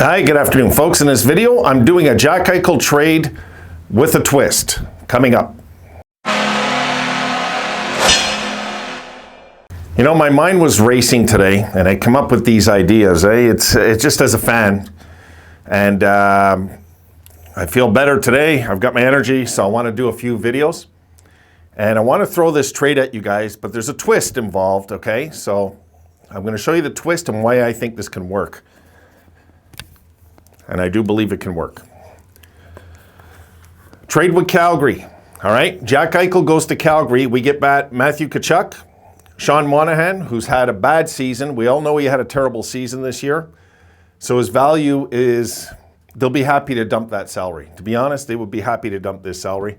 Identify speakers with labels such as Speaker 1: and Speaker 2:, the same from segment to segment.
Speaker 1: Hi, good afternoon, folks. In this video, I'm doing a Jack Eichel trade with a twist coming up. You know, my mind was racing today, and I come up with these ideas. It's just as a fan, and I feel better today. I've got my energy, so I want to do a few videos, and I want to throw this trade at you guys. But there's a twist involved. Okay, so I'm going to show you the twist and why I think this can work. And I do believe it can work. Trade with Calgary. All right, Jack Eichel goes to Calgary. We get back Matthew Tkachuk, Sean Monahan, who's had a bad season. We all know he had a terrible season this year. So his value is, they'll be happy to dump that salary. To be honest, they would be happy to dump this salary.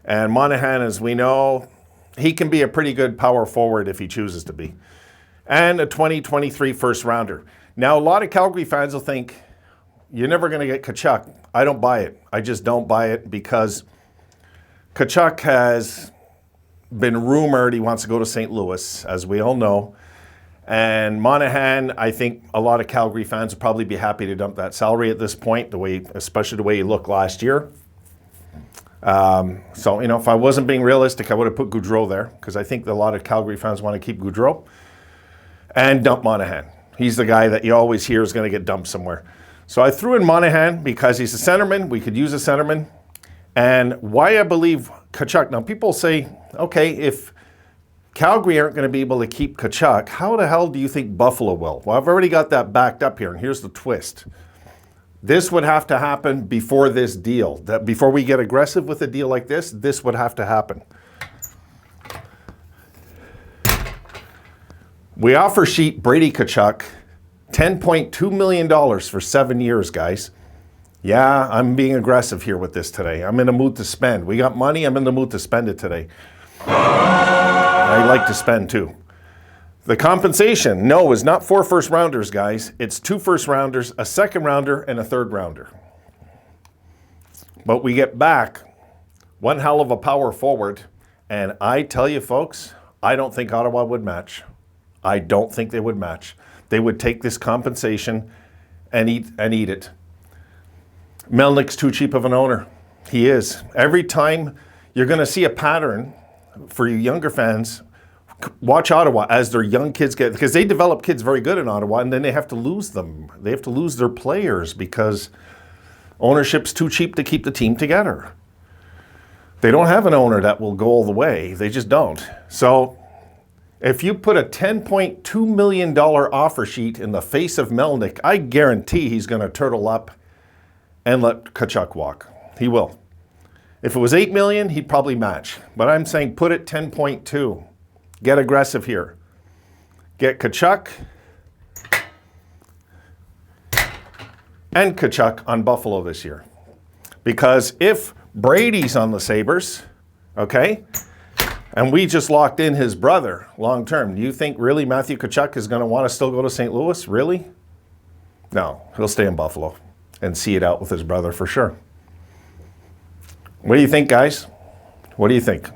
Speaker 1: And Monahan, as we know, he can be a pretty good power forward if he chooses to be. And a 2023 first rounder. Now, a lot of Calgary fans will think, you're never going to get Tkachuk. I don't buy it. I just don't buy it because Tkachuk has been rumored he wants to go to St. Louis, as we all know. And Monahan, I think a lot of Calgary fans would probably be happy to dump that salary at this point, especially the way he looked last year. So, you know, if I wasn't being realistic, I would have put Gaudreau there because I think a lot of Calgary fans want to keep Gaudreau and dump Monahan. He's the guy that you always hear is going to get dumped somewhere. So I threw in Monahan because he's a centerman. We could use a centerman. And why I believe Tkachuk. Now, people say, okay, if Calgary aren't going to be able to keep Tkachuk, how the hell do you think Buffalo will? Well, I've already got that backed up here, and here's the twist. This would have to happen before this deal. That before we get aggressive with a deal like this would have to happen. We offer sheet Brady Tkachuk $10.2 million for 7 years, guys. Yeah, I'm being aggressive here with this today. I'm in a mood to spend. We got money. I'm in the mood to spend it today. I like to spend too. The compensation, no, is not 4 first rounders, guys. It's 2 first rounders, a second rounder, and a third rounder. But we get back one hell of a power forward. And I tell you, folks, I don't think Ottawa would match. I don't think they would match. They would take this compensation and eat it. Melnick's too cheap of an owner. He is. Every time you're going to see a pattern for you younger fans, watch Ottawa as their young kids get, because they develop kids very good in Ottawa and then they have to lose them. They have to lose their players because ownership's too cheap to keep the team together. They don't have an owner that will go all the way. They just don't. So if you put a $10.2 million offer sheet in the face of Melnick, I guarantee he's going to turtle up and let Tkachuk walk. He will. If it was $8 million, he'd probably match. But I'm saying put it 10.2. Get aggressive here. Get Tkachuk and Tkachuk on Buffalo this year. Because if Brady's on the Sabres, okay, and we just locked in his brother long term, do you think really Matthew Tkachuk is going to want to still go to St. Louis? Really? No, he'll stay in Buffalo and see it out with his brother for sure. What do you think, guys? What do you think?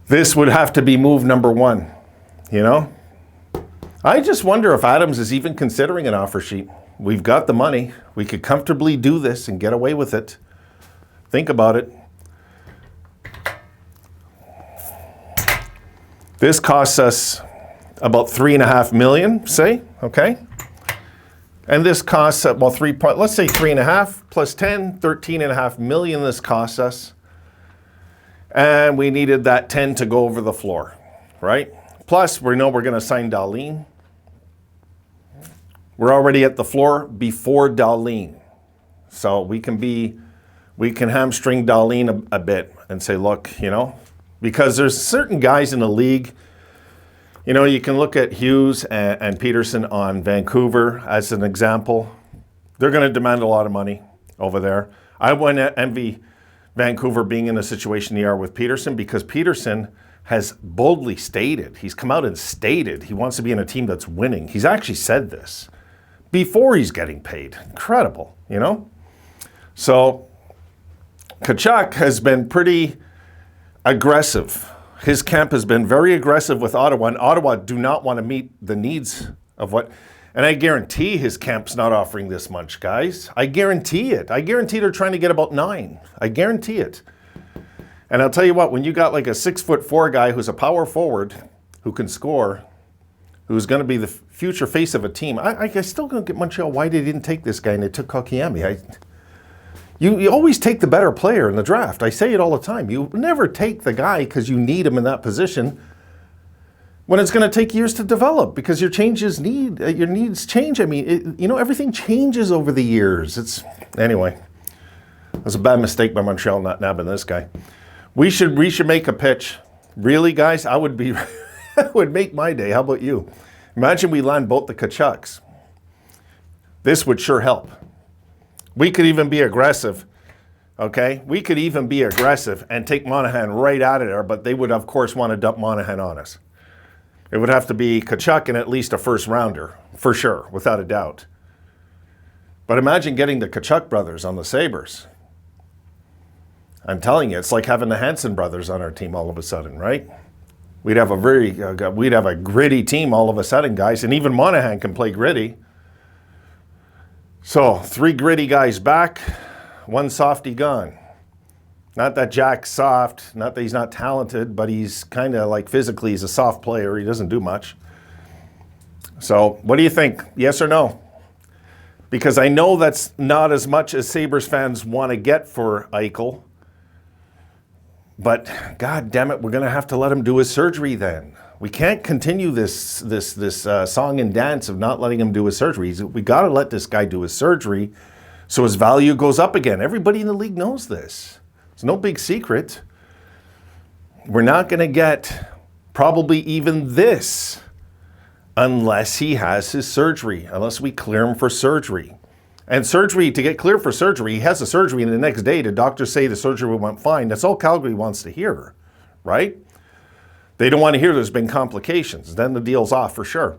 Speaker 1: This would have to be move number 1, you know? I just wonder if Adams is even considering an offer sheet. We've got the money. We could comfortably do this and get away with it. Think about it. This costs us about $3.5 million, say, okay? And this costs about let's say 3.5 plus 10, $13.5 million this costs us. And we needed that 10 to go over the floor, right? Plus, we know we're going to sign Dahlin. We're already at the floor before Dahlin. So we can hamstring Dahlin a bit and say, look, you know, because there's certain guys in the league, you know, you can look at Hughes and Peterson on Vancouver as an example. They're going to demand a lot of money over there. I wouldn't envy Vancouver being in a situation they are with Peterson because Peterson has boldly stated, he's come out and stated he wants to be in a team that's winning. He's actually said this before he's getting paid. Incredible, you know? So Tkachuk has been pretty aggressive. His camp has been very aggressive with Ottawa, and Ottawa do not want to meet the needs of what. And I guarantee his camp's not offering this much, guys. I guarantee it. I guarantee they're trying to get about 9. I guarantee it. And I'll tell you what, when you got like a 6'4" guy who's a power forward, who can score, who's going to be the future face of a team, I still don't get Montreal why they didn't take this guy and they took Kotkaniemi. You always take the better player in the draft. I say it all the time. You never take the guy because you need him in that position when it's going to take years to develop, because your needs change. I mean, everything changes over the years. Anyway, it was a bad mistake by Montreal not nabbing this guy. We should make a pitch. Really, guys? I would be, that would make my day. How about you? Imagine we land both the Tkachuks. This would sure help. We could even be aggressive, okay? We could even be aggressive and take Monahan right out of there, but they would, of course, want to dump Monahan on us. It would have to be Tkachuk and at least a first rounder, for sure, without a doubt. But imagine getting the Tkachuk brothers on the Sabres. I'm telling you, it's like having the Hanson brothers on our team all of a sudden, right? We'd have a gritty team all of a sudden, guys, and even Monahan can play gritty. So 3 gritty guys back, 1 softy gone. Not that Jack's soft, not that he's not talented, but he's kind of like physically he's a soft player. He doesn't do much. So what do you think? Yes or no? Because I know that's not as much as Sabres fans want to get for Eichel. But God damn it, we're going to have to let him do his surgery then. We can't continue this song and dance of not letting him do his surgery. We got to let this guy do his surgery so his value goes up again. Everybody in the league knows this. It's no big secret. We're not going to get probably even this unless he has his surgery, unless we clear him for surgery. And surgery, to get cleared for surgery, he has a surgery and the next day the doctors say the surgery went fine. That's all Calgary wants to hear, right? They don't want to hear there's been complications. Then the deal's off for sure.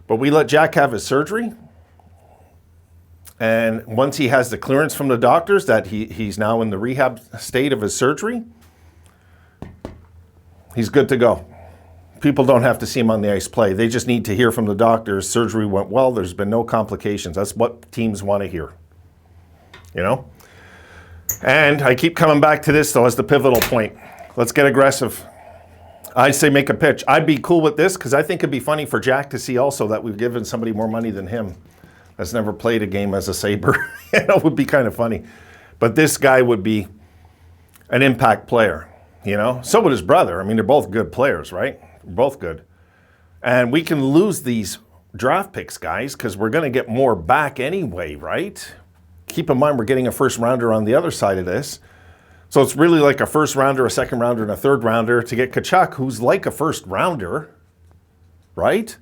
Speaker 1: But we let Jack have his surgery. And once he has the clearance from the doctors that he's now in the rehab state of his surgery, he's good to go. People don't have to see him on the ice play. They just need to hear from the doctors, surgery went well, there's been no complications. That's what teams want to hear, And I keep coming back to this, though, as the pivotal point. Let's get aggressive. I'd say make a pitch. I'd be cool with this because I think it'd be funny for Jack to see also that we've given somebody more money than him that's never played a game as a Sabre. It would be kind of funny. But this guy would be an impact player, So would his brother. I mean, they're both good players, right? Both good. And we can lose these draft picks, guys, because we're going to get more back anyway, right? Keep in mind, we're getting a first rounder on the other side of this. So it's really like a first rounder, a second rounder, and a third rounder to get Tkachuk, who's like a first rounder, right?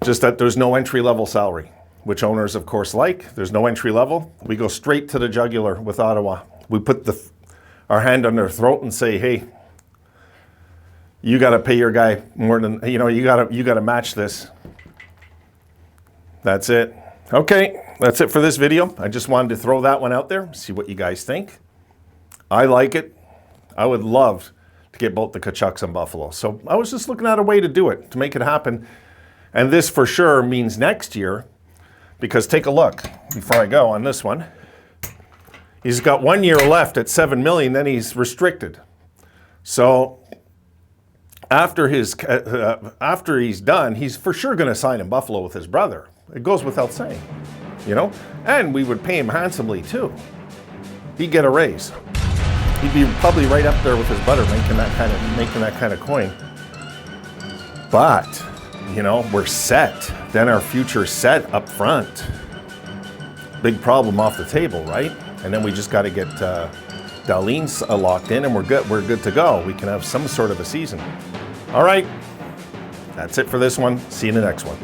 Speaker 1: Just that there's no entry-level salary, which owners, of course, like. There's no entry level. We go straight to the jugular with Ottawa. We put our hand on their throat and say, hey, you got to pay your guy more than, you got to match this. That's it. Okay, that's it for this video. I just wanted to throw that one out there, see what you guys think. I like it. I would love to get both the Tkachuks in Buffalo. So I was just looking at a way to do it, to make it happen. And this for sure means next year, because take a look before I go on this one. He's got 1 year left at $7 million, then he's restricted. So after he's done, he's for sure going to sign in Buffalo with his brother. It goes without saying, And we would pay him handsomely too. He'd get a raise. He'd be probably right up there with his brother, making that kind of coin. But we're set. Then our future's set up front. Big problem off the table, right? And then we just got to get Darlene's locked in, and we're good. We're good to go. We can have some sort of a season. All right. That's it for this one. See you in the next one.